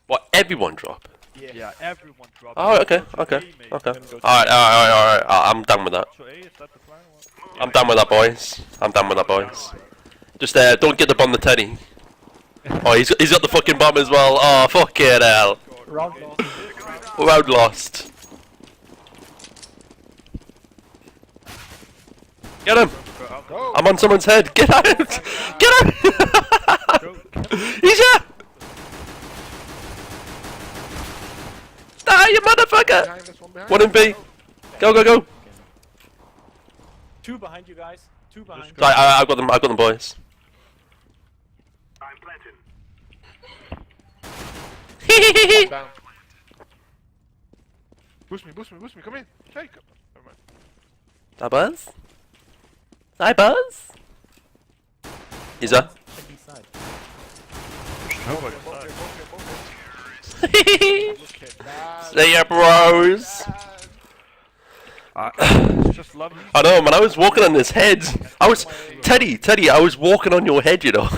What? Everyone drop? Yeah, everyone drop. Oh, okay. Alright. I'm done with that. I'm done with that, boys. Just don't get the bomb the Teddy. Oh, he's got the fucking bomb as well. Oh, fucking hell. Round lost. Get him! I'm on someone's head. Get out! Get out! He's here! Die, you motherfucker! One in B. Go. Two behind you guys. Two behind. Right, I've got them, boys. I'm planted. Down. Boost me, come in. Take. Never mind. Hi, Buzz. Hi, Buzz. He's up. See ya, bros. Just love you. I know, man. I was walking on his head. Teddy. I was walking on your head, you know.